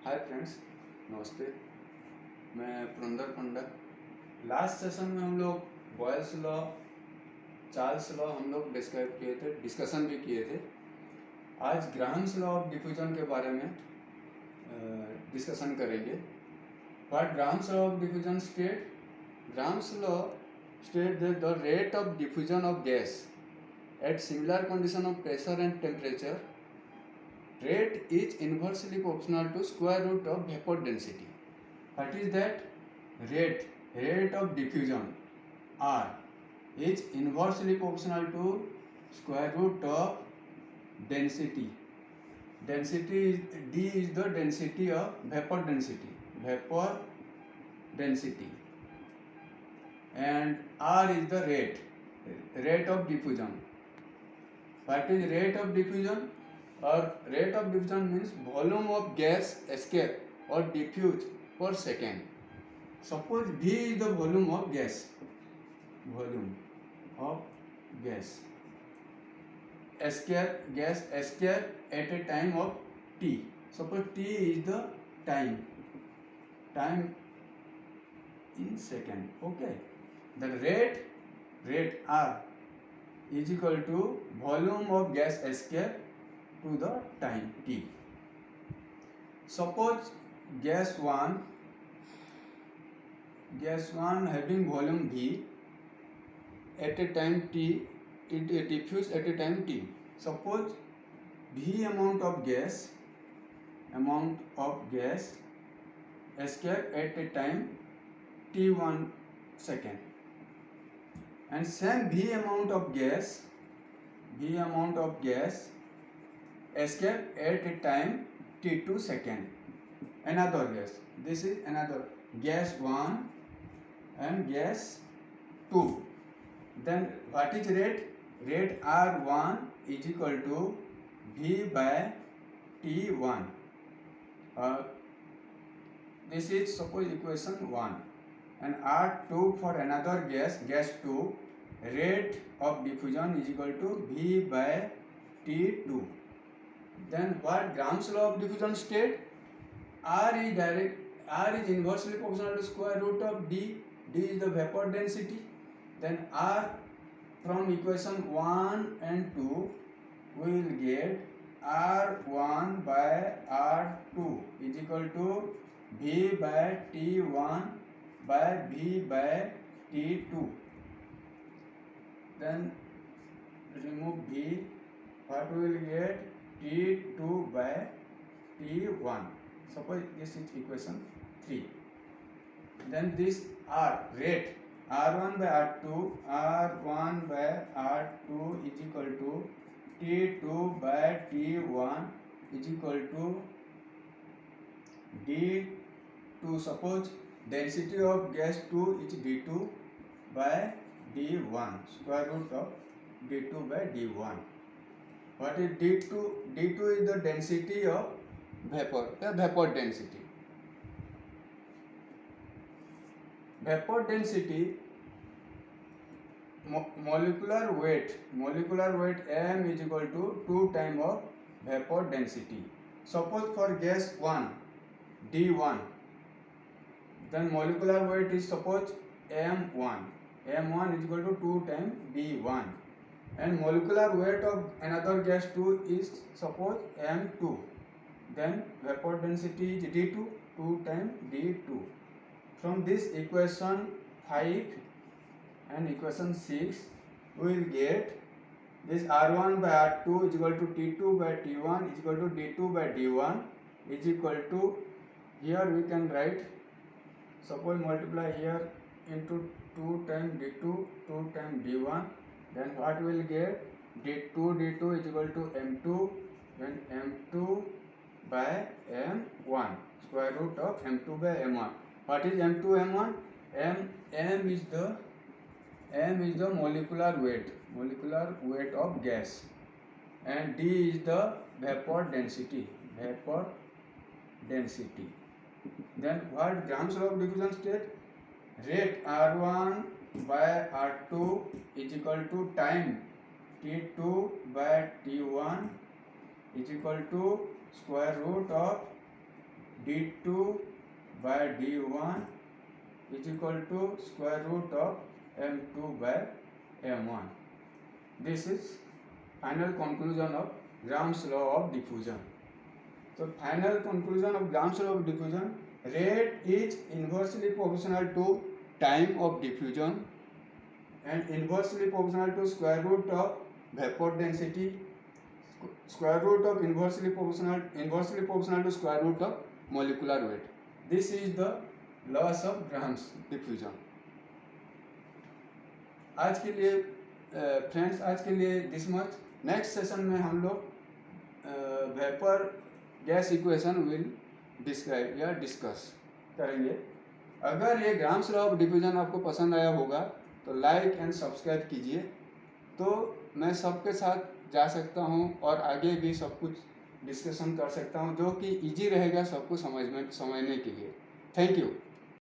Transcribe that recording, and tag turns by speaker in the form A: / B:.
A: Hi friends, नमस्ते। मैं पुरंदर पंडा। Last session में हम लोग बॉयल्स लॉ, चार्ल्स लॉ हम लोग डिस्क्राइब किए थे, डिस्कशन भी किए थे। आज ग्राहम्स लॉ ऑफ डिफ्यूजन के बारे में डिस्कशन करेंगे। What Graham's law of diffusion state? Graham's law state that the rate of diffusion of gas at similar condition of pressure and temperature, rate is inversely proportional to square root of vapor density. What is that? Rate of diffusion R is inversely proportional to square root of density. Density is, D is the density of vapor density, and R is the rate of diffusion. What is rate of diffusion? Or rate of diffusion means volume of gas escape or diffuse per second. Suppose V is the volume of gas escape at a time of t. Suppose t is the time in second. Okay, the rate R is equal to volume of gas escape to the time t. Suppose gas 1 having volume V at a time t, it diffuse at a time t. Suppose V amount of gas escape at a time t1 second, and same V amount of gas escape at a time t2 second. Another gas, this is another gas 1 and gas 2. Then what is rate? Rate R1 is equal to V by T1. This is suppose equation 1. And R2 for another gas 2, rate of diffusion is equal to V by T2. Then what Graham's law of diffusion state? R is inversely proportional to square root of D. D is the vapor density. Then R, from equation 1 and 2 we will get R1 by R2 is equal to V by T1 by V by T2. Then remove V, what we will get? T2 by T1. Suppose this is equation 3. Then this R, rate R1 by R2 is equal to T2 by T1 is equal to D2. Suppose density of gas 2 is D2 by D1, square root of D2 by D1. What is D2? D2 is the density of vapor density. Vapor density, molecular weight m is equal to 2 times of vapor density. Suppose for gas 1 D1, then molecular weight is suppose m1 is equal to 2 times D1, and molecular weight of another gas 2 is suppose m2, then vapor density is D2, 2 times D2. From this equation 5 and equation 6 we will get this R1 by R2 is equal to T2 by T1 is equal to D2 by D1 is equal to, here we can write, suppose multiply here into 2 times D2, 2 times D1, then what we will get? D2 is equal to M2, then M2 by M1, square root of M2 by M1. What is M2 M1? M is the molecular weight of gas, and D is the vapor density. Then what Graham's law of diffusion state? Rate R1 by R2 is equal to time T2 by T1 is equal to square root of d2 by d1 is equal to square root of m2 by m1. This is final conclusion of Gram's law of diffusion. So final conclusion of Gram's law of diffusion: rate is inversely proportional to time of diffusion and inversely proportional to square root of vapor density, square root of inversely proportional to square root of molecular weight. This is the laws of Gram's diffusion. आज के लिए friends, आज के लिए this much. Next session में हम लोग vapour gas equation will describe या डिस्कस करेंगे. अगर ये ग्राम्स लॉ ऑफ डिफ्यूजन आपको पसंद आया होगा तो लाइक एंड सब्सक्राइब कीजिए, तो मैं सबके साथ जा सकता हूँ और आगे भी सब कुछ डिस्कशन कर सकता हूँ जो कि इजी रहेगा सबको समझने के लिए. Thank you.